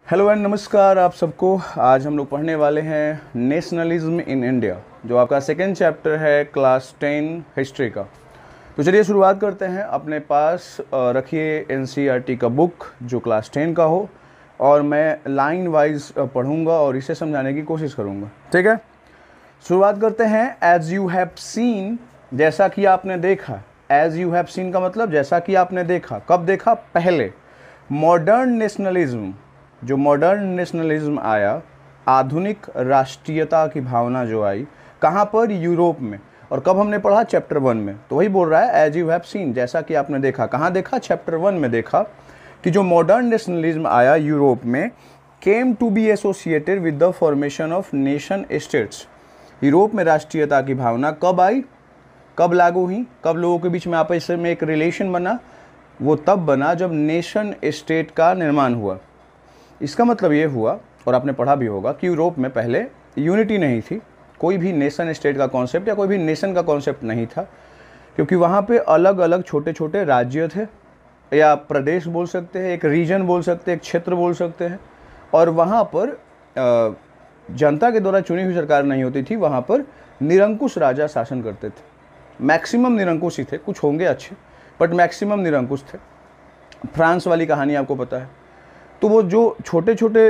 Hello and नमस्कार आप सबको। आज हम लोग पढ़ने वाले हैं नेशनलिज्म इन इंडिया, जो आपका सेकेंड चैप्टर है क्लास 10 हिस्ट्री का। तो चलिए शुरुआत करते हैं। अपने पास रखिए एनसीईआरटी का बुक जो क्लास 10 का हो, और मैं लाइन वाइज पढ़ूंगा और इसे समझाने की कोशिश करूंगा। ठीक है, शुरुआत करते हैं। एज यू हैव सीन, जैसा कि आपने देखा। एज यू हैव सीन का मतलब जैसा कि आपने देखा। कब देखा? पहले। मॉडर्न नेशनलिज्म, जो मॉडर्न नेशनलिज्म आया, आधुनिक राष्ट्रीयता की भावना जो आई, कहाँ पर? यूरोप में। और कब हमने पढ़ा? चैप्टर 1 में। तो वही बोल रहा है, एज यू हैव सीन, जैसा कि आपने देखा। कहाँ देखा? चैप्टर 1 में देखा कि जो मॉडर्न नेशनलिज्म आया यूरोप में, came to be associated with the formation of nation states. Europe में राष्ट्रीयता की भावना कब आई, कब लागू हुई, कब लोगों के बीच में आपस में एक रिलेशन बना? वो तब बना जब नेशन स्टेट का निर्माण हुआ। इसका मतलब ये हुआ, और आपने पढ़ा भी होगा, कि यूरोप में पहले यूनिटी नहीं थी। कोई भी नेशन स्टेट का कॉन्सेप्ट या कोई भी नेशन का कॉन्सेप्ट नहीं था, क्योंकि वहाँ पे अलग अलग छोटे छोटे राज्य थे, या प्रदेश बोल सकते हैं, एक रीजन बोल सकते हैं, एक क्षेत्र बोल सकते हैं। और वहाँ पर जनता के द्वारा चुनी हुई सरकार नहीं होती थी। वहाँ पर निरंकुश राजा शासन करते थे। मैक्सिमम निरंकुश ही थे, कुछ होंगे अच्छे, बट मैक्सिमम निरंकुश थे। फ्रांस वाली कहानी आपको पता है। तो वो जो छोटे छोटे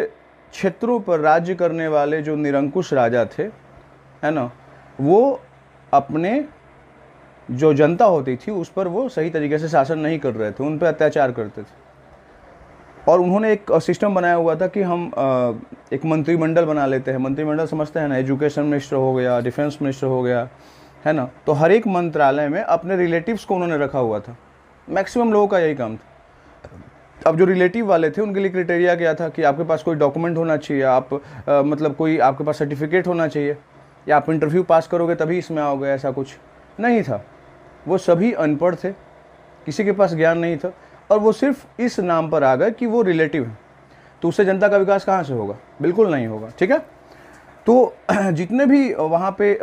क्षेत्रों पर राज्य करने वाले जो निरंकुश राजा थे, है ना, वो अपने जो जनता होती थी उस पर वो सही तरीके से शासन नहीं कर रहे थे, उन पर अत्याचार करते थे। और उन्होंने एक सिस्टम बनाया हुआ था कि हम एक मंत्रिमंडल बना लेते हैं। मंत्रिमंडल समझते हैं ना, एजुकेशन मिनिस्टर हो गया, डिफेंस मिनिस्टर हो गया, है ना। तो हर एक मंत्रालय में अपने रिलेटिव्स को उन्होंने रखा हुआ था। मैक्सिमम लोगों का यही काम था। अब जो रिलेटिव वाले थे उनके लिए क्राइटेरिया क्या था कि आपके पास कोई डॉक्यूमेंट होना चाहिए, आप मतलब कोई आपके पास सर्टिफिकेट होना चाहिए, या आप इंटरव्यू पास करोगे तभी इसमें आओगे, ऐसा कुछ नहीं था। वो सभी अनपढ़ थे, किसी के पास ज्ञान नहीं था, और वो सिर्फ इस नाम पर आ गए कि वो रिलेटिव है। तो उससे जनता का विकास कहाँ से होगा? बिल्कुल नहीं होगा। ठीक है, तो जितने भी वहाँ पे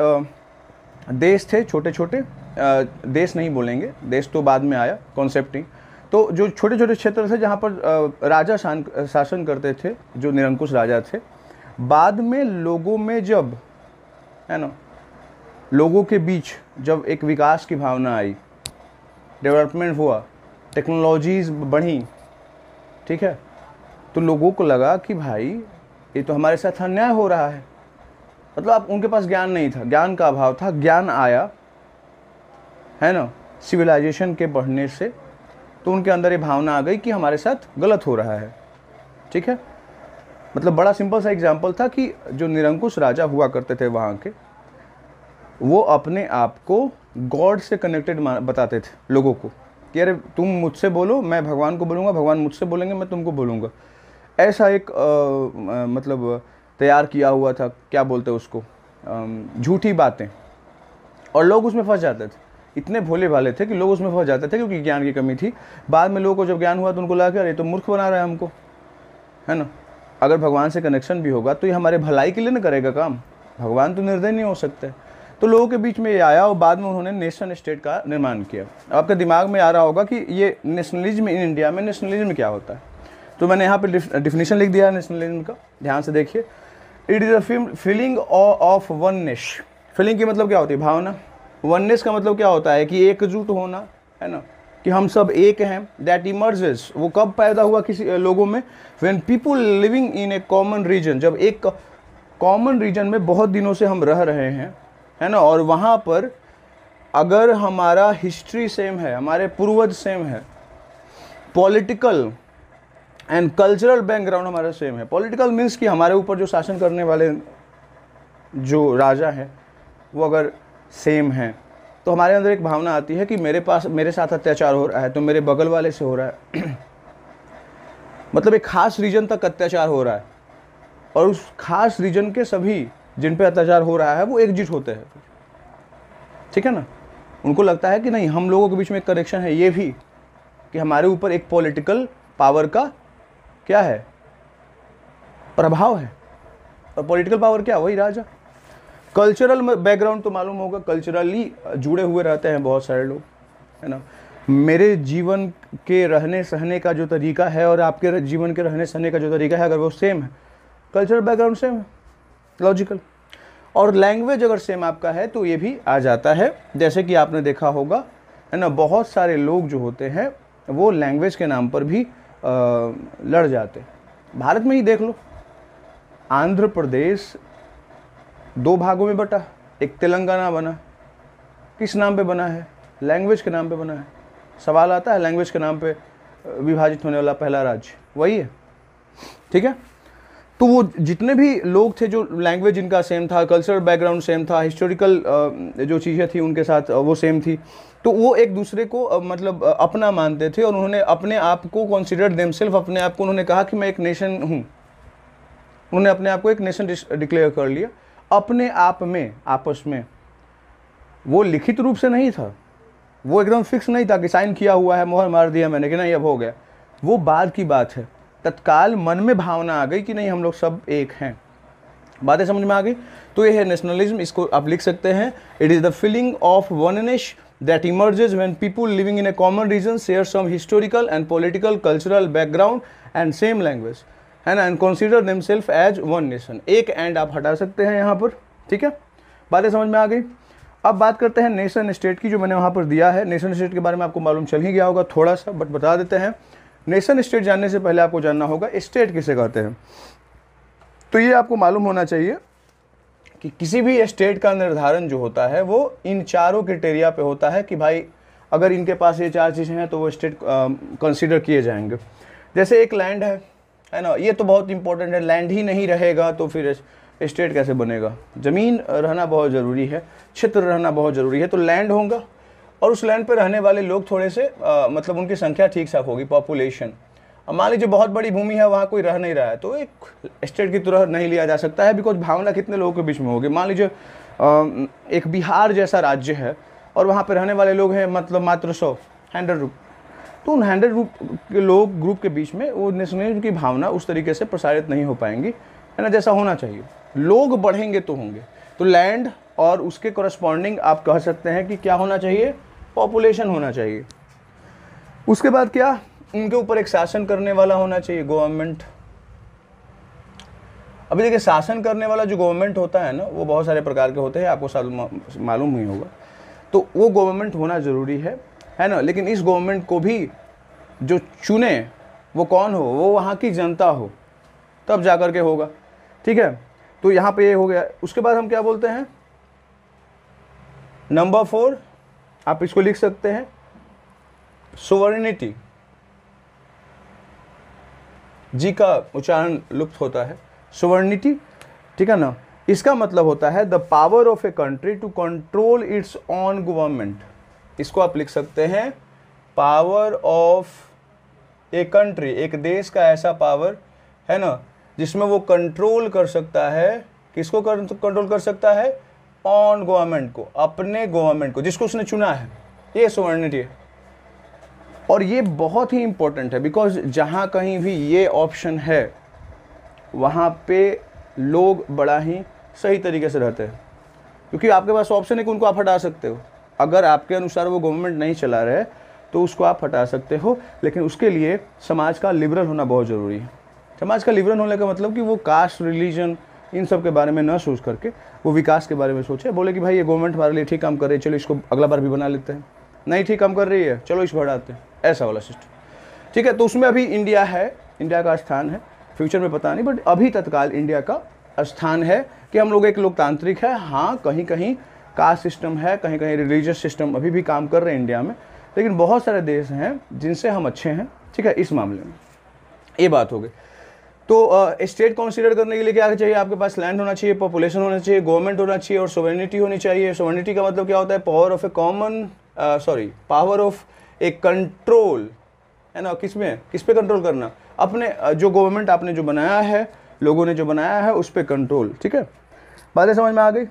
देश थे, छोटे छोटे देश नहीं बोलेंगे, देश तो बाद में आया कॉन्सेप्ट ही। तो जो छोटे छोटे क्षेत्र थे जहाँ पर राजा शासन करते थे, जो निरंकुश राजा थे, बाद में लोगों में जब, है ना, लोगों के बीच जब एक विकास की भावना आई, डेवलपमेंट हुआ, टेक्नोलॉजीज बढ़ी, ठीक है, तो लोगों को लगा कि भाई ये तो हमारे साथ अन्याय हो रहा है। मतलब आप, उनके पास ज्ञान नहीं था, ज्ञान का अभाव था। ज्ञान आया, है ना, सिविलाइजेशन के बढ़ने से, तो उनके अंदर ये भावना आ गई कि हमारे साथ गलत हो रहा है। ठीक है, मतलब बड़ा सिंपल सा एग्जाम्पल था कि जो निरंकुश राजा हुआ करते थे वहाँ के, वो अपने आप को गॉड से कनेक्टेड बताते थे लोगों को, कि अरे तुम मुझसे बोलो, मैं भगवान को बोलूँगा, भगवान मुझसे बोलेंगे, मैं तुमको बोलूँगा। ऐसा एक मतलब तैयार किया हुआ था, क्या बोलते हैं उसको, झूठी बातें। और लोग उसमें फंस जाते थे। इतने भोले भाले थे कि लोग उसमें फंस जाते थे, क्योंकि ज्ञान की कमी थी। बाद में लोगों को जब ज्ञान हुआ तो उनको लगा कि अरे तो मूर्ख बना रहा है हमको, है ना। अगर भगवान से कनेक्शन भी होगा तो ये हमारे भलाई के लिए ना करेगा काम, भगवान तो निर्दयी नहीं हो सकते। तो लोगों के बीच में ये आया, और बाद में उन्होंने नेशन स्टेट का निर्माण किया। आपके दिमाग में आ रहा होगा कि ये नेशनलिज्म इन इंडिया में, नेशनलिज्म क्या होता है। तो मैंने यहाँ पे डिफिनीशन लिख दिया है नेशनलिज्म का, ध्यान से देखिए। It is a feeling of oneness. Feeling की मतलब क्या होती है? भावना। वननेस का मतलब क्या होता है? कि एकजुट होना, है ना, कि हम सब एक हैं। दैट इमर्जेस, वो कब पैदा हुआ किसी लोगों में? When people living in a common region, जब एक कॉमन रीजन में बहुत दिनों से हम रह रहे हैं, है ना, और वहाँ पर अगर हमारा हिस्ट्री सेम है, हमारे पूर्वज सेम है, पॉलिटिकल एंड कल्चरल बैकग्राउंड हमारा सेम है। पॉलिटिकल मीन्स कि हमारे ऊपर जो शासन करने वाले जो राजा हैं वो अगर सेम हैं, तो हमारे अंदर एक भावना आती है कि मेरे साथ अत्याचार हो रहा है तो मेरे बगल वाले से हो रहा है। मतलब एक खास रीजन तक अत्याचार हो रहा है, और उस खास रीजन के सभी जिन पे अत्याचार हो रहा है वो एकजुट होते हैं। ठीक है ना, उनको लगता है कि नहीं, हम लोगों के बीच में एक कनेक्शन है, ये भी कि हमारे ऊपर एक पॉलिटिकल पावर का क्या है? प्रभाव है। और पॉलिटिकल पावर क्या? वही राजा। कल्चरल बैकग्राउंड तो मालूम होगा, कल्चरली जुड़े हुए रहते हैं बहुत सारे लोग, है ना। मेरे जीवन के रहने सहने का जो तरीका है और आपके जीवन के रहने सहने का जो तरीका है, अगर वो सेम है, कल्चरल बैकग्राउंड सेम है, लॉजिकल, और लैंग्वेज अगर सेम आपका है तो ये भी आ जाता है। जैसे कि आपने देखा होगा, है ना, बहुत सारे लोग जो होते हैं वो लैंग्वेज के नाम पर भी लड़ जाते हैं। भारत में ही देख लो, आंध्र प्रदेश 2 भागों में बटा, एक तेलंगाना बना, किस नाम पे बना है? लैंग्वेज के नाम पे बना है। सवाल आता है, लैंग्वेज के नाम पे विभाजित होने वाला पहला राज्य वही है, ठीक है। तो वो जितने भी लोग थे जो लैंग्वेज जिनका सेम था, कल्चरल बैकग्राउंड सेम था, हिस्टोरिकल जो चीज़ें थी उनके साथ वो सेम थी, तो वो एक दूसरे को मतलब अपना मानते थे और उन्होंने अपने आप को कंसीडर देमसेल्फ, अपने आप को उन्होंने कहा कि मैं एक नेशन हूँ। उन्होंने अपने आप को एक नेशन डिक्लेयर कर लिया अपने आप में, आपस में। वो लिखित रूप से नहीं था, वो एकदम फिक्स नहीं था कि साइन किया हुआ है, मोहर मार दिया मैंने कि नहीं अब हो गया। वो बाद की बात है, तत्काल मन में भावना आ गई कि नहीं हम लोग सब एक हैं। बातें समझ में आ गई? तो ये है नेशनलिज्म, इसको आप लिख सकते हैं, it is the feeling of oneness that emerges when people living in a common region share some historical and political cultural background and same language, है ना, and consider themselves as one nation। एक and आप हटा सकते हैं यहाँ पर, ठीक है। बातें समझ में आ गई। अब बात करते हैं नेशन स्टेट की, जो मैंने वहाँ पर दिया है। नेशन स्टेट के बारे में आपको मालूम चल ही गया होगा थोड़ा सा, बट बता देते हैं। नेशन स्टेट जानने से पहले आपको जानना होगा स्टेट किसे कहते हैं। तो ये आपको मालूम होना चाहिए कि किसी भी स्टेट का निर्धारण जो होता है वो इन चारों क्राइटेरिया पे होता है कि भाई अगर इनके पास ये 4 चीज़ें हैं तो वो स्टेट कंसीडर किए जाएंगे। जैसे एक लैंड है ना, ये तो बहुत इंपॉर्टेंट है। लैंड ही नहीं रहेगा तो फिर स्टेट कैसे बनेगा? ज़मीन रहना बहुत ज़रूरी है, क्षेत्र रहना बहुत ज़रूरी है। तो लैंड होगा और उस लैंड पर रहने वाले लोग थोड़े से मतलब उनकी संख्या ठीक ठाक होगी, पॉपुलेशन। अब मान लीजिए बहुत बड़ी भूमि है, वहाँ कोई रह नहीं रहा है, तो एक स्टेट की तरह नहीं लिया जा सकता है, बिकॉज भावना कितने लोगों के बीच में होगी। मान लीजिए एक बिहार जैसा राज्य है और वहाँ पे रहने वाले लोग हैं मतलब मात्र 100 ग्रुप, तो उन 100 ग्रुप के लोग ग्रुप के बीच में वो नेशनलिज्म की भावना उस तरीके से प्रसारित नहीं हो पाएंगी, है ना, जैसा होना चाहिए। लोग बढ़ेंगे तो होंगे, तो लैंड और उसके करस्पॉन्डिंग आप कह सकते हैं कि क्या होना चाहिए? पॉपुलेशन होना चाहिए। उसके बाद क्या? उनके ऊपर एक शासन करने वाला होना चाहिए, गवर्नमेंट। अभी देखिए, शासन करने वाला जो गवर्नमेंट होता है ना, वो बहुत सारे प्रकार के होते हैं, आपको मालूम ही होगा। तो वो गवर्नमेंट होना ज़रूरी है ना। लेकिन इस गवर्नमेंट को भी जो चुने वो कौन हो? वो वहाँ की जनता हो, तब जा कर के होगा, ठीक है। तो यहाँ पे ये हो गया। उसके बाद हम क्या बोलते हैं? नंबर 4 आप इसको लिख सकते हैं, सोवरेनिटी। जी का उच्चारण लुप्त होता है, सोवरेनिटी, ठीक है ना। इसका मतलब होता है the power of a country to control its own government. इसको आप लिख सकते हैं, पावर ऑफ ए कंट्री, एक देश का ऐसा पावर है ना जिसमें वो कंट्रोल कर सकता है। किसको कंट्रोल कर सकता है? ऑन गवर्नमेंट को, अपने गवर्नमेंट को, जिसको उसने चुना है। ये सोवरेनिटी है। और ये बहुत ही इंपॉर्टेंट है, बिकॉज जहाँ कहीं भी ये ऑप्शन है वहाँ पे लोग बड़ा ही सही तरीके से रहते हैं, क्योंकि आपके पास ऑप्शन है कि उनको आप हटा सकते हो। अगर आपके अनुसार वो गवर्नमेंट नहीं चला रहे तो उसको आप हटा सकते हो, लेकिन उसके लिए समाज का लिबरल होना बहुत ज़रूरी है। समाज का लिबरल होने का मतलब कि वो कास्ट, रिलीजन, इन सब के बारे में न सोच करके वो विकास के बारे में सोचे। बोले कि भाई ये गवर्नमेंट हमारे लिए ठीक काम कर रही है, चलो इसको अगला बार भी बना लेते हैं। नहीं ठीक काम कर रही है, चलो इसको हटाते हैं, ऐसा वाला सिस्टम, ठीक है। तो उसमें अभी इंडिया है, इंडिया का स्थान है, फ्यूचर में पता नहीं, बट अभी तत्काल इंडिया का स्थान है कि हम लोग एक लोकतांत्रिक है। हाँ, कहीं कहीं कास्ट सिस्टम है, कहीं कहीं रिलीजियस सिस्टम अभी भी काम कर रहे हैं इंडिया में, लेकिन बहुत सारे देश हैं जिनसे हम अच्छे हैं, ठीक है। इस मामले में ये बात हो गई। तो स्टेट कंसीडर करने के लिए क्या चाहिए? आपके पास लैंड होना चाहिए, पॉपुलेशन होना चाहिए, गवर्नमेंट होना चाहिए और सोवरेनिटी होनी चाहिए। सोवरेनिटी का मतलब क्या होता है? Power of A power of A control, है ना। किस पे कंट्रोल करना? अपने जो गवर्नमेंट आपने जो बनाया है, लोगों ने जो बनाया है, उस पर कंट्रोल, ठीक है। बातें समझ में आ गई?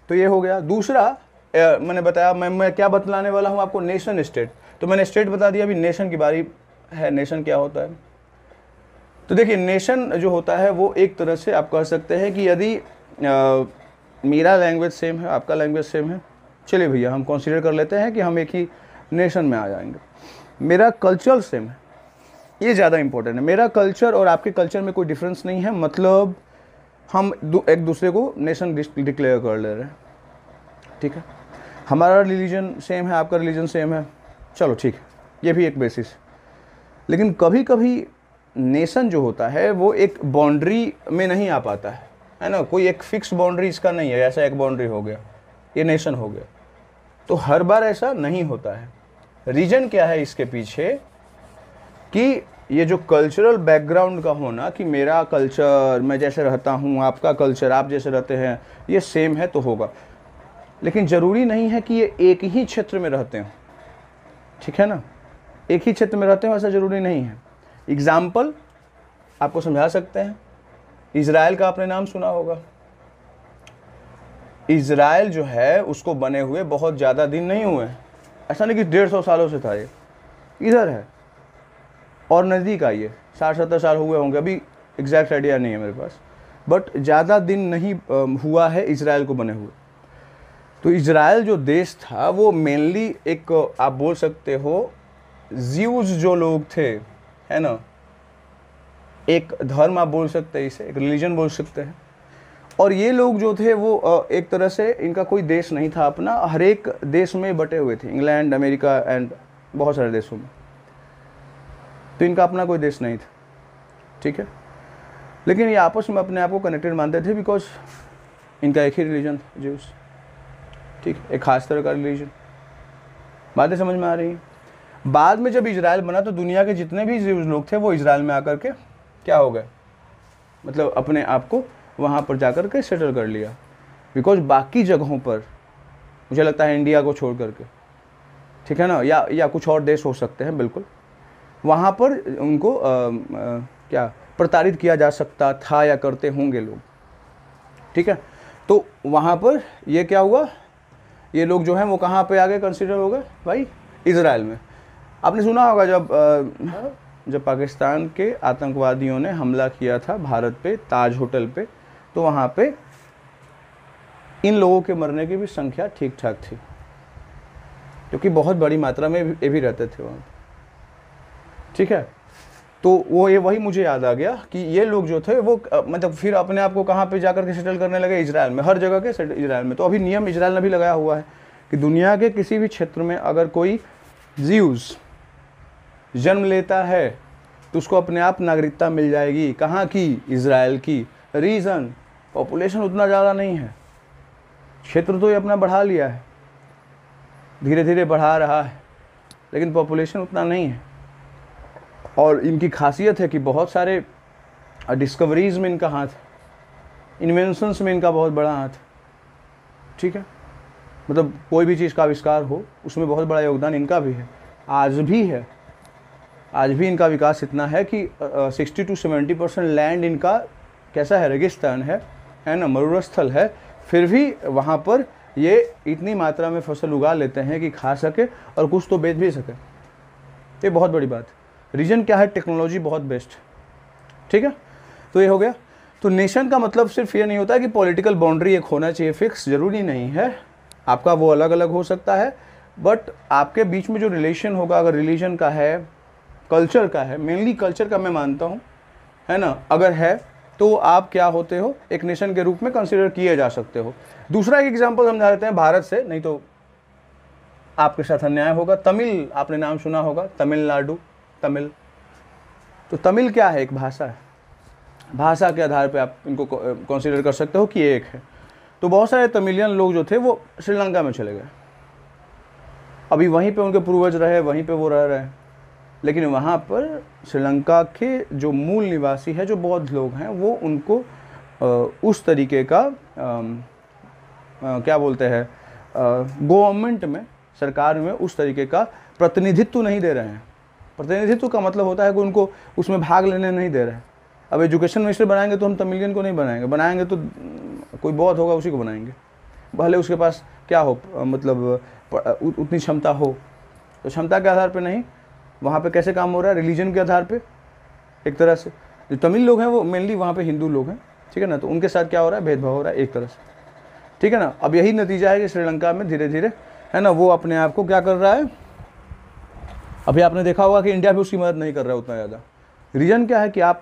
तो ये हो गया। दूसरा मैंने बताया, मैं क्या बतलाने वाला हूँ आपको? Nation state. तो मैंने स्टेट बता दिया, अभी नेशन की बारी है। नेशन क्या होता है? तो देखिए, नेशन जो होता है वो एक तरह से आप कह सकते हैं कि यदि मेरा लैंग्वेज सेम है, आपका लैंग्वेज सेम है, चलिए भैया हम कंसीडर कर लेते हैं कि हम एक ही नेशन में आ जाएंगे। मेरा कल्चर सेम है, ये ज़्यादा इंपॉर्टेंट है। मेरा कल्चर और आपके कल्चर में कोई डिफरेंस नहीं है, मतलब हम एक दूसरे को नेशन डिक्लेयर कर ले रहे हैं, ठीक है। हमारा रिलीजन सेम है, आपका रिलीजन सेम है, चलो ठीक है, ये भी एक बेसिस। लेकिन कभी कभी नेशन जो होता है वो एक बाउंड्री में नहीं आ पाता है ना, कोई एक फिक्स बाउंड्री इसका नहीं है, ऐसा एक बाउंड्री हो गया ये नेशन हो गया, तो हर बार ऐसा नहीं होता है। रीजन क्या है इसके पीछे कि ये जो कल्चरल बैकग्राउंड का होना, कि मेरा कल्चर मैं जैसे रहता हूँ, आपका कल्चर आप जैसे रहते हैं ये सेम है तो होगा, लेकिन ज़रूरी नहीं है कि ये एक ही क्षेत्र में रहते हो, ठीक है ना, एक ही क्षेत्र में रहते हो ऐसा ज़रूरी नहीं है। एग्जाम्पल आपको समझा सकते हैं, इज़राइल का आपने नाम सुना होगा। इज़राइल जो है उसको बने हुए बहुत ज़्यादा दिन नहीं हुए, ऐसा नहीं कि 150 सालों से था, ये इधर है और नज़दीक आइए, 60-70 साल हुए होंगे, अभी एग्जैक्ट आइडिया नहीं है मेरे पास, बट ज़्यादा दिन नहीं हुआ है इज़राइल को बने हुए। तो इज़राइल जो देश था वो मेनली एक आप बोल सकते हो ज्यूज जो लोग थे, है ना, एक धर्म आप बोल सकते हैं इसे, एक रिलीजन बोल सकते हैं। और ये लोग जो थे वो एक तरह से इनका कोई देश नहीं था अपना, हर एक देश में बटे हुए थे, इंग्लैंड, अमेरिका एंड बहुत सारे देशों में, तो इनका अपना कोई देश नहीं था, ठीक है। लेकिन ये आपस में अपने आप को कनेक्टेड मानते थे बिकॉज इनका एक ही रिलीजन था, ज्यूज, ठीक है, एक खास तरह का रिलीजन। बातें समझ में आ रही हैं। बाद में जब इजराइल बना तो दुनिया के जितने भी ज्यूज लोग थे वो इजराइल में आकर के क्या हो गए, मतलब अपने आप को वहाँ पर जाकर के सेटल कर लिया, बिकॉज बाकी जगहों पर मुझे लगता है इंडिया को छोड़ करके, ठीक है ना, या कुछ और देश हो सकते हैं, बिल्कुल वहाँ पर उनको क्या प्रताड़ित किया जा सकता था या करते होंगे लोग, ठीक है। तो वहाँ पर ये क्या हुआ, ये लोग जो हैं वो कहाँ पे आगे कंसिडर हो गए भाई, इजराइल में। आपने सुना होगा जब पाकिस्तान के आतंकवादियों ने हमला किया था भारत पे, ताज होटल पे, तो वहाँ पे इन लोगों के मरने की भी संख्या ठीक ठाक थी, क्योंकि बहुत बड़ी मात्रा में ये भी रहते थे वहाँ, ठीक है। तो वो ये वही मुझे याद आ गया कि ये लोग जो थे वो मतलब फिर अपने आप को कहाँ पे जाकर के सेटल करने लगे, इजराइल में, हर जगह के इजराइल में। तो अभी नियम इजराइल ने भी लगाया हुआ है कि दुनिया के किसी भी क्षेत्र में अगर कोई ज्यूज जन्म लेता है तो उसको अपने आप नागरिकता मिल जाएगी। कहाँ की, इजराइल की। रीज़न, पॉपुलेशन उतना ज़्यादा नहीं है, क्षेत्र तो ये अपना बढ़ा लिया है, धीरे धीरे बढ़ा रहा है, लेकिन पॉपुलेशन उतना नहीं है। और इनकी खासियत है कि बहुत सारे डिस्कवरीज में इनका हाथ है, इन्वेंशंस में इनका बहुत बड़ा हाथ है, ठीक है। मतलब कोई भी चीज़ का आविष्कार हो उसमें बहुत बड़ा योगदान इनका भी है, आज भी है। आज भी इनका विकास इतना है कि 60 to 70% लैंड इनका कैसा है, रेगिस्तान है ना, मरुस्थल है, फिर भी वहाँ पर ये इतनी मात्रा में फसल उगा लेते हैं कि खा सके और कुछ तो बेच भी सके। ये बहुत बड़ी बात है। रीजन क्या है, टेक्नोलॉजी बहुत बेस्ट, ठीक है। तो ये हो गया। तो नेशन का मतलब सिर्फ ये नहीं होता है कि पॉलिटिकल बाउंड्री एक होना चाहिए फिक्स, ज़रूरी नहीं है, आपका वो अलग अलग हो सकता है, बट आपके बीच में जो रिलेशन होगा, अगर रिलीजन का है, कल्चर का है, मेनली कल्चर का मैं मानता हूँ, है ना, अगर है तो आप क्या होते हो, एक नेशन के रूप में कंसिडर किए जा सकते हो। दूसरा एक एग्जांपल समझा देते हैं भारत से, नहीं तो आपके साथ अन्याय होगा। तमिल आपने नाम सुना होगा, तमिलनाडु, तमिल। तो तमिल क्या है, एक भाषा है। भाषा के आधार पे आप इनको कंसिडर कर सकते हो कि एक है। तो बहुत सारे तमिलियन लोग जो थे वो श्रीलंका में चले गए, अभी वहीं पे उनके पूर्वज रहे, वहीं पे वो रह रहे हैं, लेकिन वहाँ पर श्रीलंका के जो मूल निवासी है, जो बौद्ध लोग हैं, वो उनको उस तरीके का क्या बोलते हैं, गवर्नमेंट में, सरकार में उस तरीके का प्रतिनिधित्व नहीं दे रहे हैं। प्रतिनिधित्व का मतलब होता है कि उनको उसमें भाग लेने नहीं दे रहे हैं। अब एजुकेशन मिनिस्टर बनाएंगे तो हम तमिलियन को नहीं बनाएंगे, बनाएंगे तो कोई बौद्ध होगा उसी को बनाएंगे, भले उसके पास क्या हो, मतलब उतनी क्षमता हो। तो क्षमता के आधार पे नहीं, वहाँ पे कैसे काम हो रहा है, रिलीजन के आधार पे। एक तरह से जो तमिल लोग हैं वो मेनली वहाँ पे हिंदू लोग हैं, ठीक है ना, तो उनके साथ क्या हो रहा है, भेदभाव हो रहा है एक तरह से, ठीक है ना। अब यही नतीजा है कि श्रीलंका में धीरे धीरे, है ना, वो अपने आप को क्या कर रहा है, अभी आपने देखा होगा कि इंडिया भी उसकी मदद नहीं कर रहा है उतना ज़्यादा। रीज़न क्या है कि आप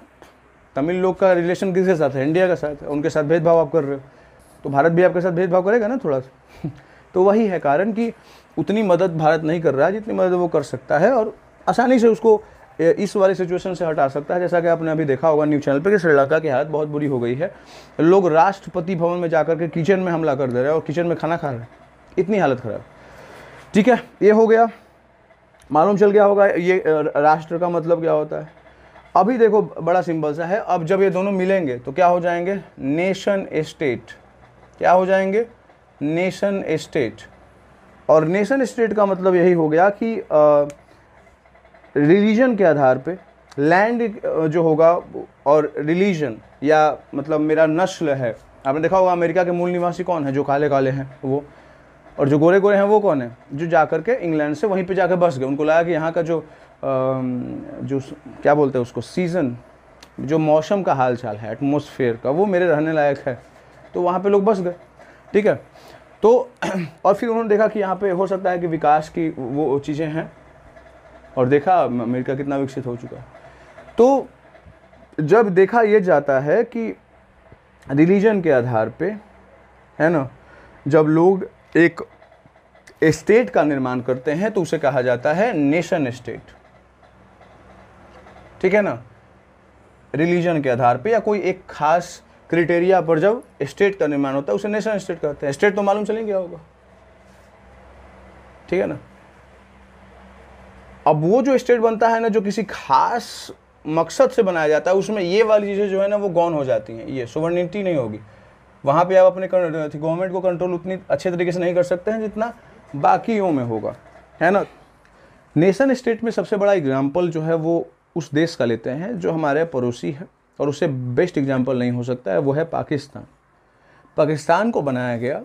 तमिल लोग का रिलेशन किसके साथ है? इंडिया के साथ है, उनके साथ भेदभाव आप कर रहे हो, तो भारत भी आपके साथ भेदभाव करेगा ना थोड़ा सा। तो वही है कारण कि उतनी मदद भारत नहीं कर रहा है जितनी मदद वो कर सकता है, और आसानी से उसको इस वाली सिचुएशन से हटा सकता है। जैसा कि आपने अभी देखा होगा न्यूज़ चैनल पे कि श्रीलंका की हालत बहुत बुरी हो गई है, लोग राष्ट्रपति भवन में जाकर के किचन में हमला कर दे रहे हैं और किचन में खाना खा रहे हैं, इतनी हालत खराब। ठीक है, ये हो गया, मालूम चल गया होगा ये राष्ट्र का मतलब क्या होता है। अभी देखो बड़ा सिंपल सा है, अब जब ये दोनों मिलेंगे तो क्या हो जाएंगे? Nation state. क्या हो जाएंगे? Nation state. और नेशन स्टेट का मतलब यही हो गया कि रिलीजन के आधार पे लैंड जो होगा और रिलीजन या मतलब मेरा नस्ल है। आपने देखा होगा अमेरिका के मूल निवासी कौन है? जो काले काले हैं वो, और जो गोरे गोरे हैं वो कौन है? जो जाकर के इंग्लैंड से वहीं पे जाकर बस गए। उनको लगा कि यहाँ का जो क्या बोलते हैं उसको, सीज़न, जो मौसम का हाल चाल है, एटमॉस्फेयर का, वो मेरे रहने लायक है, तो वहाँ पे लोग बस गए। ठीक है, तो और फिर उन्होंने देखा कि यहाँ पे हो सकता है कि विकास की वो चीज़ें हैं, और देखा अमेरिका कितना विकसित हो चुका है। तो जब देखा ये जाता है कि रिलीजन के आधार पे, है ना, जब लोग एक स्टेट का निर्माण करते हैं तो उसे कहा जाता है नेशन स्टेट। ठीक है ना, रिलीजन के आधार पे या कोई एक खास क्राइटेरिया पर जब स्टेट का निर्माण होता है उसे नेशन स्टेट कहते हैं। स्टेट तो मालूम चलें क्या होगा, ठीक है ना। अब वो जो स्टेट बनता है ना, जो किसी खास मकसद से बनाया जाता है, उसमें ये वाली चीज़ें जो है ना वो गौन हो जाती हैं, ये सोवरेनिटी नहीं होगी। वहाँ पे आप अपने गवर्नमेंट को कंट्रोल उतनी अच्छे तरीके से नहीं कर सकते हैं जितना बाकियों में होगा, है ना। नेशन स्टेट में सबसे बड़ा एग्जाम्पल जो है वो उस देश का लेते हैं जो हमारे पड़ोसी है, और उससे बेस्ट एग्जाम्पल नहीं हो सकता है, वो है पाकिस्तान। पाकिस्तान को बनाया गया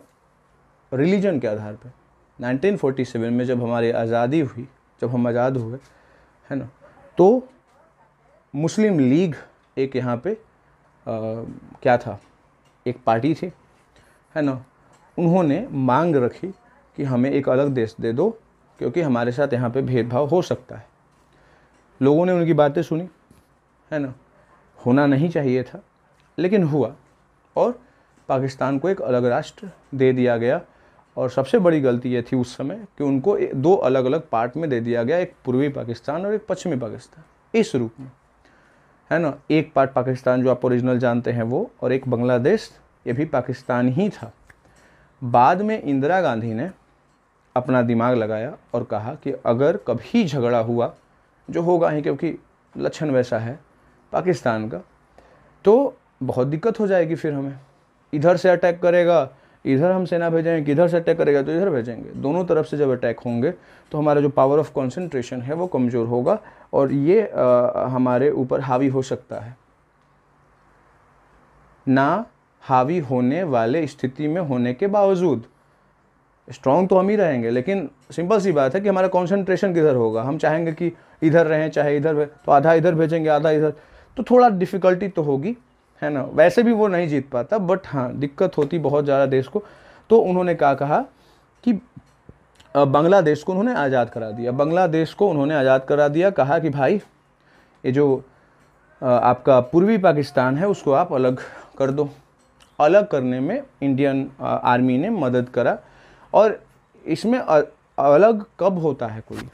रिलीजन के आधार पर 1947 में, जब हमारी आज़ादी हुई, जब हम आज़ाद हुए, है ना, तो मुस्लिम लीग एक यहाँ पे क्या था, एक पार्टी थी, है ना, उन्होंने मांग रखी कि हमें एक अलग देश दे दो क्योंकि हमारे साथ यहाँ पे भेदभाव हो सकता है। लोगों ने उनकी बातें सुनी, है ना, होना नहीं चाहिए था लेकिन हुआ, और पाकिस्तान को एक अलग राष्ट्र दे दिया गया। और सबसे बड़ी गलती ये थी उस समय कि उनको दो अलग अलग पार्ट में दे दिया गया, एक पूर्वी पाकिस्तान और एक पश्चिमी पाकिस्तान, इस रूप में, है ना। एक पार्ट पाकिस्तान जो आप ओरिजिनल जानते हैं वो, और एक बांग्लादेश, ये भी पाकिस्तान ही था। बाद में इंदिरा गांधी ने अपना दिमाग लगाया और कहा कि अगर कभी झगड़ा हुआ, जो होगा ही क्योंकि लक्षण वैसा है पाकिस्तान का, तो बहुत दिक्कत हो जाएगी। फिर हमें इधर से अटैक करेगा, इधर हम सेना भेजेंगे, इधर से अटैक करेगा तो इधर भेजेंगे, दोनों तरफ से जब अटैक होंगे तो हमारा जो पावर ऑफ कंसंट्रेशन है वो कमज़ोर होगा, और ये हमारे ऊपर हावी हो सकता है। ना हावी होने वाले स्थिति में होने के बावजूद स्ट्रॉन्ग तो हम ही रहेंगे, लेकिन सिंपल सी बात है कि हमारा कंसंट्रेशन किधर होगा। हम चाहेंगे कि इधर रहें, चाहे इधर, तो आधा इधर भेजेंगे, आधा इधर, तो थोड़ा डिफ़िकल्टी तो होगी, है ना। वैसे भी वो नहीं जीत पाता, बट हाँ दिक्कत होती बहुत ज़्यादा देश को। तो उन्होंने कहा कि बांग्लादेश को उन्होंने आज़ाद करा दिया, बांग्लादेश को उन्होंने आज़ाद करा दिया। कहा कि भाई ये जो आपका पूर्वी पाकिस्तान है उसको आप अलग कर दो। अलग करने में इंडियन आर्मी ने मदद करा। और इसमें अलग कब होता है कोई,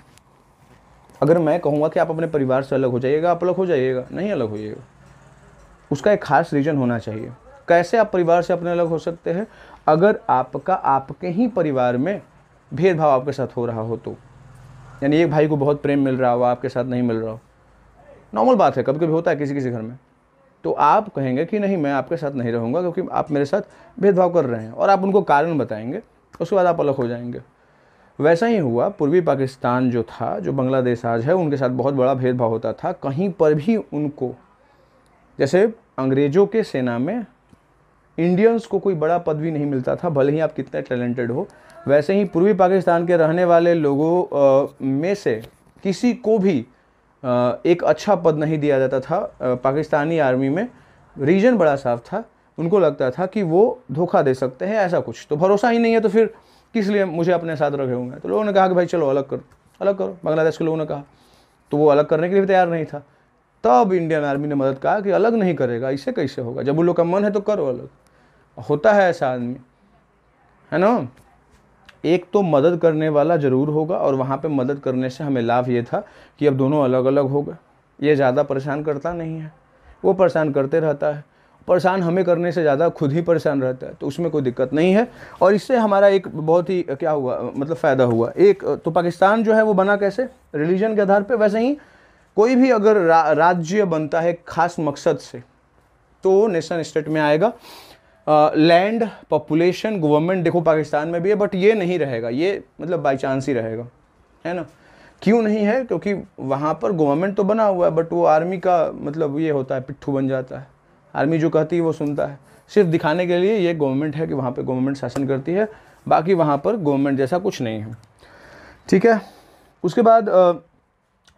अगर मैं कहूँगा कि आप अपने परिवार से अलग हो जाइएगा, आप अलग हो जाइएगा? नहीं अलग होइएगा, उसका एक खास रीज़न होना चाहिए। कैसे आप परिवार से अपने अलग हो सकते हैं? अगर आपका आपके ही परिवार में भेदभाव आपके साथ हो रहा हो तो, यानी एक भाई को बहुत प्रेम मिल रहा हो, आपके साथ नहीं मिल रहा हो, नॉर्मल बात है, कभी कभी होता है किसी किसी घर में, तो आप कहेंगे कि नहीं मैं आपके साथ नहीं रहूँगा क्योंकि आप मेरे साथ भेदभाव कर रहे हैं, और आप उनको कारण बताएंगे, उसके बाद आप अलग हो जाएंगे। वैसा ही हुआ, पूर्वी पाकिस्तान जो था, जो बांग्लादेश आज है, उनके साथ बहुत बड़ा भेदभाव होता था। कहीं पर भी उनको, जैसे अंग्रेज़ों के सेना में इंडियंस को कोई बड़ा पदवी नहीं मिलता था, भले ही आप कितने टैलेंटेड हो, वैसे ही पूर्वी पाकिस्तान के रहने वाले लोगों में से किसी को भी एक अच्छा पद नहीं दिया जाता था पाकिस्तानी आर्मी में। रीजन बड़ा साफ था, उनको लगता था कि वो धोखा दे सकते हैं, ऐसा कुछ, तो भरोसा ही नहीं है तो फिर किस लिए मुझे अपने साथ रखे होंगे। तो लोगों ने कहा कि भाई चलो अलग कर, अलग करो, बांग्लादेश के लोगों ने कहा, तो वो अलग करने के लिए भी तैयार नहीं था। तब इंडियन आर्मी ने मदद कहा कि अलग नहीं करेगा, इससे कैसे होगा, जब उन लोग का मन है तो करो अलग। होता है ऐसा आदमी, है ना। एक तो मदद करने वाला ज़रूर होगा, और वहाँ पे मदद करने से हमें लाभ ये था कि अब दोनों अलग अलग हो गए। ये ज़्यादा परेशान करता नहीं है, वो परेशान करते रहता है, परेशान हमें करने से ज़्यादा खुद ही परेशान रहता है, तो उसमें कोई दिक्कत नहीं है। और इससे हमारा एक बहुत ही क्या हुआ, मतलब फ़ायदा हुआ। एक तो पाकिस्तान जो है वो बना कैसे, रिलीजन के आधार पे। वैसे ही कोई भी अगर राज्य बनता है खास मकसद से, तो नेशन स्टेट में आएगा। लैंड, पॉपुलेशन, गवर्नमेंट देखो पाकिस्तान में भी है, बट ये नहीं रहेगा, ये मतलब बाई चांस ही रहेगा, है ना। क्यों नहीं है, क्योंकि वहाँ पर गवर्नमेंट तो बना हुआ है, बट वो आर्मी का मतलब ये होता है, पिट्ठू बन जाता है। आर्मी जो कहती है वो सुनता है, सिर्फ दिखाने के लिए ये गवर्नमेंट है कि वहाँ पे गवर्नमेंट शासन करती है, बाकी वहाँ पर गवर्नमेंट जैसा कुछ नहीं है, ठीक है। उसके बाद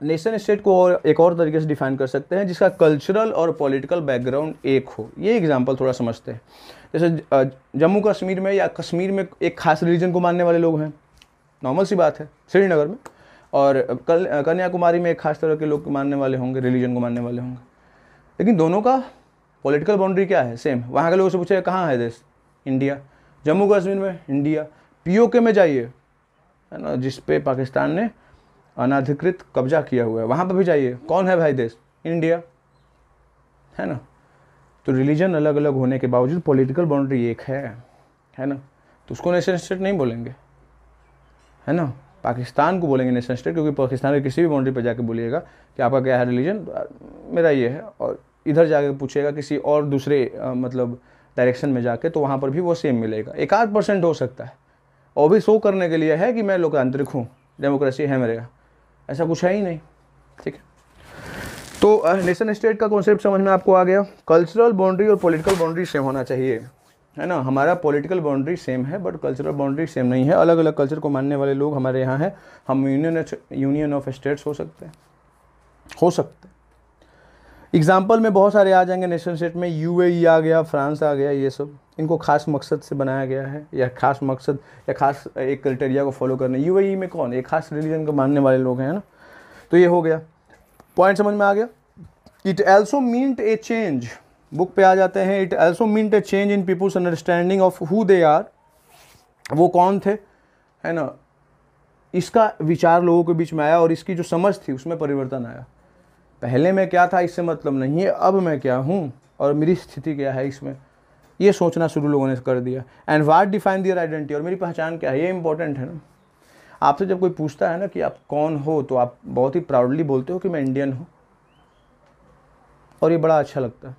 नेशन स्टेट को और एक और तरीके से डिफाइन कर सकते हैं, जिसका कल्चरल और पॉलिटिकल बैकग्राउंड एक हो। ये एग्जांपल थोड़ा समझते हैं। जैसे जम्मू कश्मीर में या कश्मीर में एक खास रिलीजन को मानने वाले लोग हैं, नॉर्मल सी बात है, श्रीनगर में। और कन्याकुमारी में एक खास तरह के लोग मानने वाले होंगे, रिलीजन को मानने वाले होंगे। लेकिन दोनों का पॉलिटिकल बाउंड्री क्या है, सेम। वहाँ के लोगों से पूछे कहाँ है देश, इंडिया। जम्मू कश्मीर में इंडिया, पीओके में जाइए, है ना, जिस पे पाकिस्तान ने अनाधिकृत कब्जा किया हुआ है, वहाँ पर भी जाइए, कौन है भाई देश, इंडिया, है ना। तो रिलीजन अलग अलग होने के बावजूद पॉलिटिकल बाउंड्री एक है ना। तो उसको नेशन स्टेट नहीं बोलेंगे, है ना। पाकिस्तान को बोलेंगे नेशन स्टेट, क्योंकि पाकिस्तान की किसी भी बाउंड्री पर जाके बोलिएगा कि आपका क्या है रिलीजन, मेरा ये है, और इधर जाके पूछेगा किसी और दूसरे मतलब डायरेक्शन में जाके, तो वहाँ पर भी वो सेम मिलेगा। 1-8% हो सकता है, और भी शो करने के लिए है कि मैं लोकतांत्रिक हूँ, डेमोक्रेसी है मेरे यहाँ, ऐसा कुछ है ही नहीं, ठीक है। तो नेशन स्टेट का कॉन्सेप्ट समझ में आपको आ गया। कल्चरल बाउंड्री और पॉलिटिकल बाउंड्री सेम होना चाहिए, है ना। हमारा पॉलिटिकल बाउंड्री सेम है, बट कल्चरल बाउंड्री सेम नहीं है। अलग अलग कल्चर को मानने वाले लोग हमारे यहाँ हैं, हम यूनियन ऑफ स्टेट्स हो सकते हैं। एग्जाम्पल में बहुत सारे आ जाएंगे नेशन स्टेट में, यूएई आ गया, फ्रांस आ गया, ये सब इनको खास मकसद से बनाया गया है, या खास मकसद या खास एक क्राइटेरिया को फॉलो करने। यूएई में कौन, एक खास रिलीजन को मानने वाले लोग हैं ना। तो ये हो गया, पॉइंट समझ में आ गया। It also meant a change, book पे आ जाते हैं। It also meant a change in people's understanding of who they are, वो कौन थे, है ना। इसका विचार लोगों के बीच में आया, और इसकी जो समझ थी उसमें परिवर्तन आया। पहले मैं क्या था इससे मतलब नहीं है, अब मैं क्या हूँ और मेरी स्थिति क्या है, इसमें ये सोचना शुरू लोगों ने कर दिया। And what define their identity, और मेरी पहचान क्या है, ये इंपॉर्टेंट है ना। आपसे जब कोई पूछता है ना कि आप कौन हो, तो आप बहुत ही प्राउडली बोलते हो कि मैं इंडियन हूँ, और ये बड़ा अच्छा लगता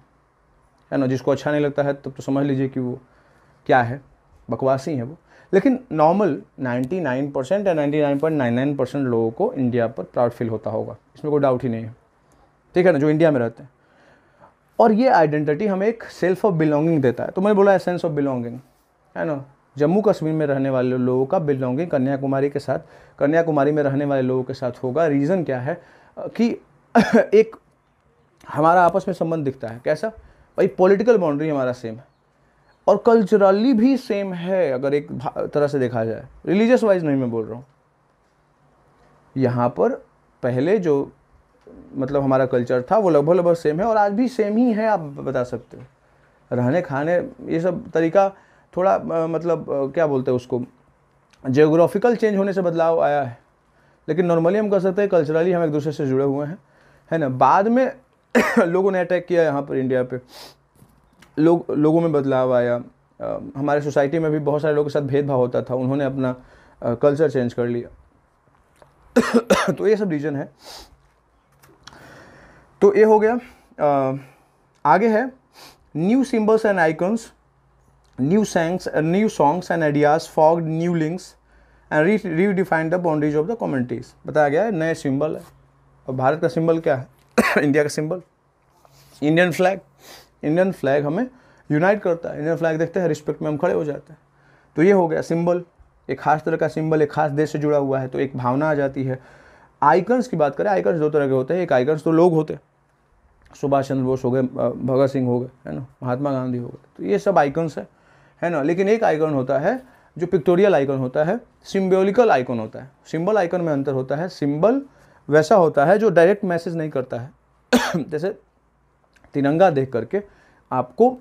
है ना। जिसको अच्छा नहीं लगता है तब तो समझ लीजिए कि वो क्या है, बकवासी है वो। लेकिन नॉर्मल 99% या 99.99% लोगों को इंडिया पर प्राउड फील होता होगा, इसमें कोई डाउट ही नहीं है, ठीक है ना, जो इंडिया में रहते हैं। और ये आइडेंटिटी हमें एक सेल्फ ऑफ बिलोंगिंग देता है। तो मैंने बोला सेंस ऑफ बिलोंगिंग, है ना। जम्मू कश्मीर में रहने वाले लोगों का बिलोंगिंग कन्याकुमारी के साथ, कन्याकुमारी में रहने वाले लोगों के साथ होगा। रीज़न क्या है कि एक हमारा आपस में संबंध दिखता है, कैसा भाई, पॉलिटिकल बाउंड्री हमारा सेम है, और कल्चरली भी सेम है, अगर एक तरह से देखा जाए। रिलीजियस वाइज नहीं मैं बोल रहा हूँ। यहाँ पर पहले जो मतलब हमारा कल्चर था वो लगभग सेम है, और आज भी सेम ही है, आप बता सकते हो। रहने खाने ये सब तरीका थोड़ा मतलब क्या बोलते हैं उसको, जियोग्राफिकल चेंज होने से बदलाव आया है, लेकिन नॉर्मली हम कह सकते हैं कल्चरली हम एक दूसरे से जुड़े हुए हैं, है ना। बाद में लोगों ने अटैक किया यहाँ पर इंडिया पे, लोगों में बदलाव आया। हमारे सोसाइटी में भी बहुत सारे लोगों के साथ भेदभाव होता था, उन्होंने अपना कल्चर चेंज कर लिया। तो ये सब रीजन है। तो ये हो गया। आगे है new symbols and icons, new songs and ideas, forged new links and redefined the boundaries of the communities. बताया गया है नए सिंबल है। और भारत का सिंबल क्या है? इंडिया का symbol Indian flag. Indian flag हमें यूनाइट करता है। इंडियन फ्लैग देखते हैं, रिस्पेक्ट में हम खड़े हो जाते हैं। तो ये हो गया सिंबल, एक खास तरह का सिंबल, एक खास देश से जुड़ा हुआ है, तो एक भावना आ जाती है। आइकन्स की बात करें, आइकन्स दो तरह के होते हैं। एक आइकन्स तो लोग होते हैं, सुभाष चंद्र बोस हो गए, भगत सिंह हो गए, है ना, महात्मा गांधी हो गए, तो ये सब आइकन्स है ना। लेकिन एक आइकन होता है जो पिक्टोरियल आइकन होता है सिम्बोलिकल आइकन होता है। सिंबल आइकन में अंतर होता है। सिंबल वैसा होता है जो डायरेक्ट मैसेज नहीं करता है जैसे तिरंगा देख करके आपको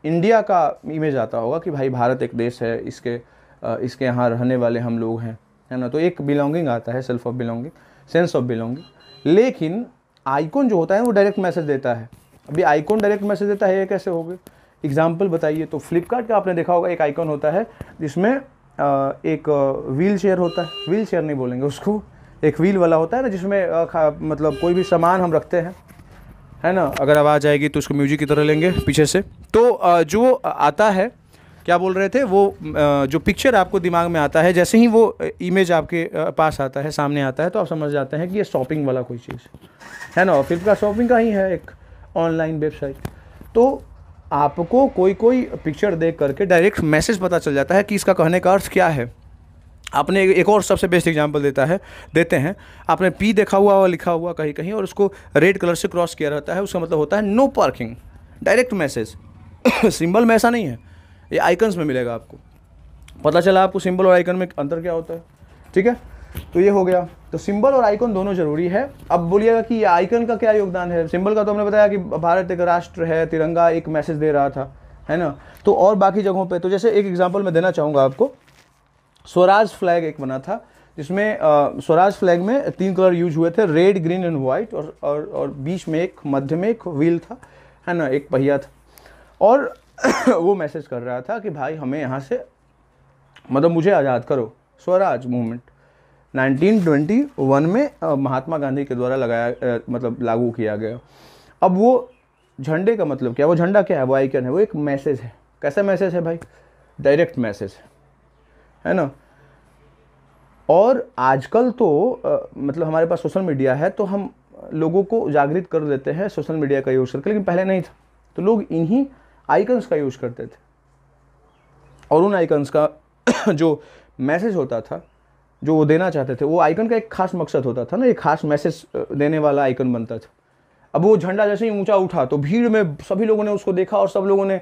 इंडिया का इमेज आता होगा कि भाई भारत एक देश है, इसके यहाँ रहने वाले हम लोग हैं, है ना। तो एक बिलोंगिंग आता है, self of belonging, sense of belonging. लेकिन आइकॉन जो होता है वो डायरेक्ट मैसेज देता है। अभी आइकॉन डायरेक्ट मैसेज देता है, ये कैसे हो गए? एग्जाम्पल बताइए। तो फ्लिपकार्ट का आपने देखा होगा एक आइकॉन होता है जिसमें एक व्हील चेयर होता है, व्हील चेयर नहीं बोलेंगे उसको, एक व्हील वाला होता है ना, जिसमें मतलब कोई भी सामान हम रखते हैं, है ना। अगर आवाज़ आएगी तो उसको म्यूजिक की तरह लेंगे पीछे से। तो जो आता है, क्या बोल रहे थे वो, जो पिक्चर आपको दिमाग में आता है, जैसे ही वो इमेज आपके पास आता है, सामने आता है, तो आप समझ जाते हैं कि ये शॉपिंग वाला कोई चीज़ है ना। फ्लिपकार्ट शॉपिंग का ही है, एक ऑनलाइन वेबसाइट। तो आपको कोई पिक्चर देख करके डायरेक्ट मैसेज पता चल जाता है कि इसका कहने का अर्थ क्या है। आपने एक और सबसे बेस्ट एग्जांपल देते हैं। आपने पी देखा हुआ और लिखा हुआ कहीं कहीं और उसको रेड कलर से क्रॉस किया रहता है, उसका मतलब होता है no parking, direct message symbol में ऐसा नहीं है, ये आइकन्स में मिलेगा आपको। पता चला आपको सिंबल और आइकन में अंतर क्या होता है, ठीक है। तो ये हो गया। तो सिंबल और आइकन दोनों जरूरी है। अब बोलिएगा कि ये आइकन का क्या योगदान है? सिंबल का तो हमने बताया कि भारत एक राष्ट्र है, तिरंगा एक मैसेज दे रहा था, है ना। तो और बाकी जगहों पे, तो जैसे एक एग्जांपल मैं देना चाहूँगा आपको, स्वराज फ्लैग एक बना था जिसमें स्वराज फ्लैग में 3 कलर यूज हुए थे, रेड, ग्रीन एंड वाइट, और बीच में एक मध्य में एक व्हील था, है ना, एक पहिया था। और वो मैसेज कर रहा था कि भाई हमें यहाँ से, मतलब मुझे आज़ाद करो। स्वराज मूवमेंट 1921 में महात्मा गांधी के द्वारा मतलब लागू किया गया। अब वो झंडे का मतलब क्या, वो झंडा क्या है, वो आइकन है, वो एक मैसेज है। कैसा मैसेज है भाई? डायरेक्ट मैसेज है ना। और आजकल तो मतलब हमारे पास सोशल मीडिया है, तो हम लोगों को जागृत कर देते हैं सोशल मीडिया का यूज़ करके, लेकिन पहले नहीं था। तो लोग इन्हीं आइकन्स का यूज़ करते थे, और उन आइकन्स का जो मैसेज होता था, जो वो देना चाहते थे, वो आइकन का एक खास मकसद होता था ना, एक खास मैसेज देने वाला आइकन बनता था। अब वो झंडा जैसे ही ऊंचा उठा तो भीड़ में सभी लोगों ने उसको देखा और सब लोगों ने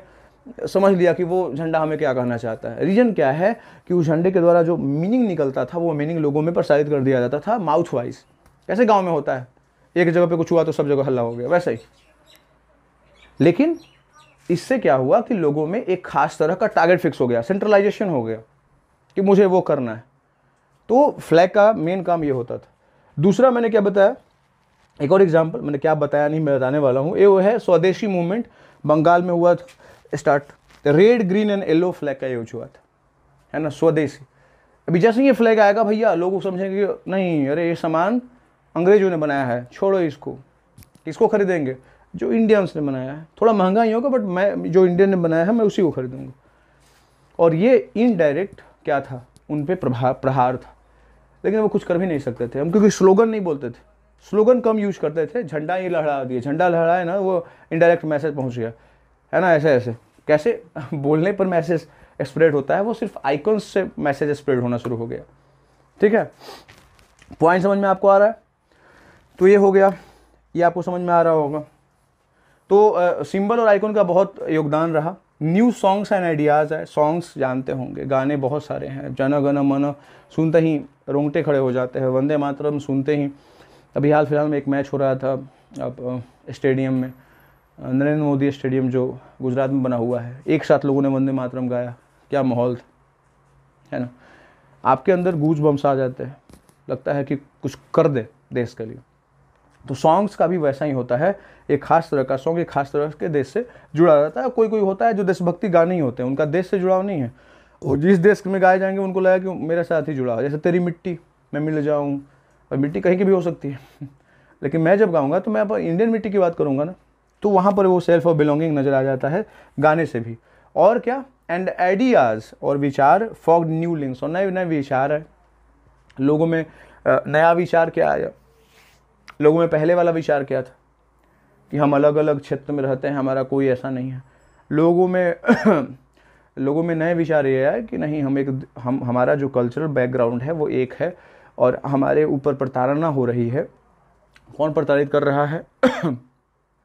समझ लिया कि वो झंडा हमें क्या कहना चाहता है। रीजन क्या है कि उस झंडे के द्वारा जो मीनिंग निकलता था, वो मीनिंग लोगों में प्रसारित कर दिया जाता था माउथ वाइज। कैसे गाँव में होता है, एक जगह पे कुछ हुआ तो सब जगह हल्ला हो गया, वैसे ही। लेकिन इससे क्या हुआ कि लोगों में एक खास तरह का टारगेट फिक्स हो गया, सेंट्रलाइजेशन हो गया कि मुझे वो करना है। तो फ्लैग का मेन काम ये होता था। दूसरा मैंने क्या बताया, एक और एग्जांपल मैंने क्या बताया नहीं, मैं बताने वाला हूँ। ये वो है स्वदेशी मूवमेंट, बंगाल में हुआ start. Red, green and yellow flag का यूज हुआ था, है ना, स्वदेशी। अभी जैसे ये फ्लैग आएगा भैया, लोग समझेंगे कि नहीं, अरे ये सामान अंग्रेजों ने बनाया है, छोड़ो इसको, किसको खरीदेंगे? जो इंडियंस ने बनाया है। थोड़ा महंगा ही होगा, बट मैं जो इंडियन ने बनाया है मैं उसी को खरीदूंगा। और ये इनडायरेक्ट क्या था, उन पे प्रहार था। लेकिन वो कुछ कर भी नहीं सकते थे हम, क्योंकि स्लोगन नहीं बोलते थे, स्लोगन कम यूज करते थे। झंडा ही लहरा दिए, झंडा लहराए ना, वो इनडायरेक्ट मैसेज पहुंच गया, है ना। ऐसे ऐसे कैसे बोलने पर मैसेज स्प्रेड होता है, वो सिर्फ आइकॉन्स से मैसेज स्प्रेड होना शुरू हो गया, ठीक है। पॉइंट समझ में आपको आ रहा है? तो ये हो गया, ये आपको समझ में आ रहा होगा। तो सिंबल और आइकॉन का बहुत योगदान रहा। न्यू सॉन्ग्स एंड आइडियाज़ है, सॉन्ग्स जानते होंगे, गाने बहुत सारे हैं। जन गण मन सुनते ही रोंगटे खड़े हो जाते हैं, वंदे मातरम सुनते ही। अभी हाल फिलहाल में एक मैच हो रहा था अब स्टेडियम में, नरेंद्र मोदी स्टेडियम जो गुजरात में बना हुआ है, एक साथ लोगों ने वंदे मातरम गाया, क्या माहौल था, है ना। आपके अंदर गूज बम्स आ जाते हैं, लगता है कि कुछ कर दे देश के लिए। तो सॉन्ग्स का भी वैसा ही होता है, एक खास तरह का सॉन्ग एक खास तरह के देश से जुड़ा रहता है। कोई कोई होता है जो देशभक्ति गाने ही होते हैं, उनका देश से जुड़ाव नहीं है, और जिस देश में गाए जाएंगे उनको लगा कि मेरे साथ ही जुड़ा हो। जैसे तेरी मिट्टी मैं मिल जाऊँ, और मिट्टी कहीं की भी हो सकती है लेकिन मैं जब गाऊंगा तो मैं अब इंडियन मिट्टी की बात करूंगा ना, तो वहाँ पर वो सेल्फ ऑफ बिलोंगिंग नज़र आ जाता है गाने से भी। और क्या, एंड आइडियाज़ और विचार फॉग न्यू लिंक्स, और नए नए विचार है लोगों में। नया विचार क्या आया लोगों में? पहले वाला विचार क्या था कि हम अलग अलग क्षेत्र में रहते हैं, हमारा कोई ऐसा नहीं है। लोगों में नए विचार ये है कि नहीं, हम हमारा जो कल्चरल बैकग्राउंड है वो एक है, और हमारे ऊपर प्रताड़ना हो रही है। कौन प्रताड़ित कर रहा है?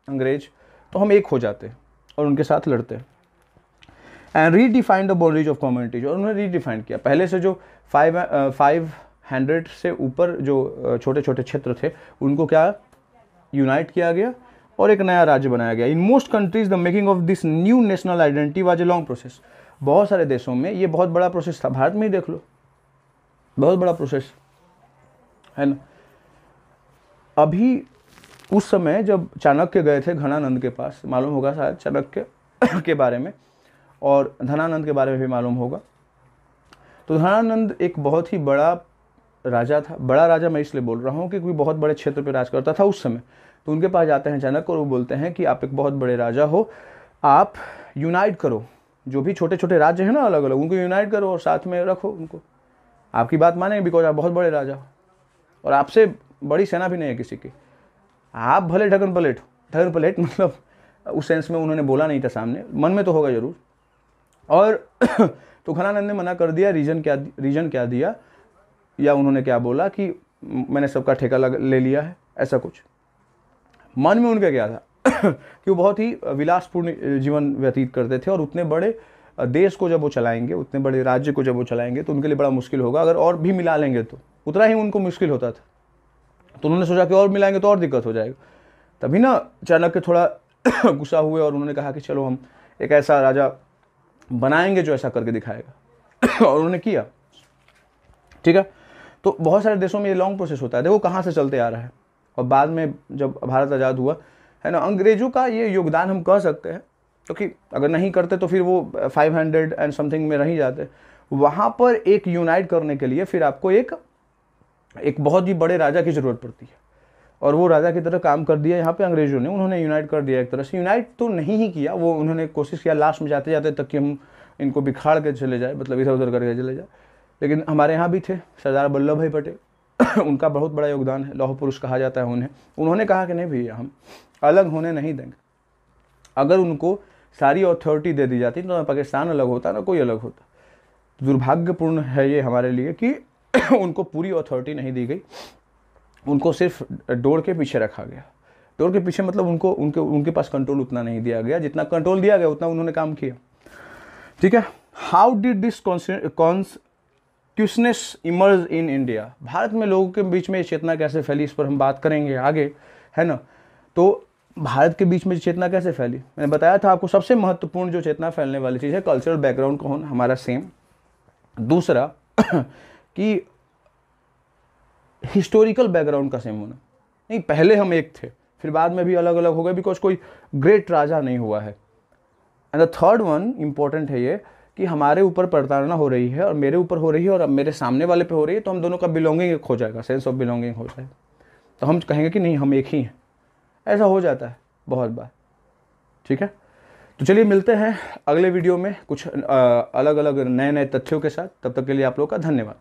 अंग्रेज। तो हम एक हो जाते हैं और उनके साथ लड़ते हैं। And redefined the boundaries of communities, और उन्होंने रीडिफाइंड किया। पहले से जो 500 से ऊपर जो छोटे छोटे क्षेत्र थे उनको क्या यूनाइट किया गया और एक नया राज्य बनाया गया। In most countries the making of this new national identity was a long process. बहुत सारे देशों में ये बहुत बड़ा प्रोसेस था, भारत में ही देख लो, बहुत बड़ा प्रोसेस है ना। अभी उस समय जब चाणक्य गए थे घनानंद के पास, मालूम होगा शायद चाणक्य के बारे में, और धनानंद के बारे में भी मालूम होगा। तो धनानंद एक बहुत ही बड़ा राजा था। बड़ा राजा मैं इसलिए बोल रहा हूँ कि कोई बहुत बड़े क्षेत्र पर राज करता था उस समय। तो उनके पास जाते हैं चाणक्य और वो बोलते हैं कि आप एक बहुत बड़े राजा हो, आप यूनाइट करो जो भी छोटे छोटे राज्य हैं ना अलग अलग, उनको यूनाइट करो और साथ में रखो उनको, आपकी बात मानेंगे बिकॉज आप बहुत बड़े राजा हो और आपसे बड़ी सेना भी नहीं है किसी की। आप भले ढगन पलेट मतलब उस सेंस में उन्होंने बोला नहीं था सामने, मन में तो होगा जरूर। और तो घनानंद ने मना कर दिया। रीजन क्या दिया, या उन्होंने क्या बोला कि मैंने सबका ठेका ले लिया है, ऐसा कुछ। मन में उनका क्या था कि वो बहुत ही विलासपूर्ण जीवन व्यतीत करते थे और उतने बड़े देश को जब वो चलाएंगे, उतने बड़े राज्य को जब वो चलाएंगे तो उनके लिए बड़ा मुश्किल होगा। अगर और भी मिला लेंगे तो उतना ही उनको मुश्किल होता था। तो उन्होंने सोचा कि और मिलाएंगे तो और दिक्कत हो जाएगा। तभी ना चाणक्य थोड़ा गुस्सा हुए और उन्होंने कहा कि चलो हम एक ऐसा राजा बनाएंगे जो ऐसा करके दिखाएगा और उन्होंने किया। ठीक है, तो बहुत सारे देशों में ये लॉन्ग प्रोसेस होता है। देखो कहाँ से चलते आ रहा है। और बाद में जब भारत आज़ाद हुआ है ना, अंग्रेजों का ये योगदान हम कह सकते हैं, क्योंकि अगर नहीं करते तो फिर वो 500 एंड समथिंग में रह ही जाते। वहाँ पर एक यूनाइट करने के लिए फिर आपको एक बहुत ही बड़े राजा की ज़रूरत पड़ती है, और वो राजा की तरह काम कर दिया यहाँ पे अंग्रेजों ने। उन्होंने यूनाइट कर दिया, एक तरह से यूनाइट तो नहीं ही किया, वो उन्होंने कोशिश किया लास्ट में जाते जाते तक कि हम इनको बिखाड़ के चले जाए, मतलब इधर उधर करके चले जाए। लेकिन हमारे यहाँ भी थे सरदार वल्लभ भाई पटेल, उनका बहुत बड़ा योगदान है, लौह पुरुष कहा जाता है उन्हें। उन्होंने कहा कि नहीं भैया हम अलग होने नहीं देंगे। अगर उनको सारी अथॉरिटी दे दी जाती तो ना पाकिस्तान अलग होता ना कोई अलग होता। दुर्भाग्यपूर्ण है ये हमारे लिए कि उनको पूरी अथॉरिटी नहीं दी गई, उनको सिर्फ डोर के पीछे रखा गया। डोर के पीछे मतलब उनके पास कंट्रोल उतना नहीं दिया गया, जितना कंट्रोल दिया गया उतना उन्होंने काम किया। ठीक है, how did this consciousness emerge in India. Bharat में लोगों के बीच में चेतना कैसे फैली, इस पर हम बात करेंगे आगे, है ना। तो भारत के बीच में चेतना कैसे फैली, मैंने बताया था आपको। सबसे महत्वपूर्ण जो चेतना फैलने वाली चीज़ है कल्चरल बैकग्राउंड का होना हमारा सेम। दूसरा कि हिस्टोरिकल बैकग्राउंड का सेम होना। नहीं, पहले हम एक थे फिर बाद में भी अलग अलग हो गए, बिकॉज कोई ग्रेट राजा नहीं हुआ है। And the third one important है ये कि हमारे ऊपर प्रताड़ना हो रही है और मेरे ऊपर हो रही है और अब मेरे सामने वाले पे हो रही है, तो हम दोनों का बिलोंगिंग एक हो जाएगा, सेंस ऑफ बिलोंगिंग हो जाएगा। तो हम कहेंगे कि नहीं हम एक ही हैं। ऐसा हो जाता है बहुत बार। ठीक है, तो चलिए मिलते हैं अगले वीडियो में कुछ अलग अलग नए नए तथ्यों के साथ। तब तक के लिए आप लोग का धन्यवाद।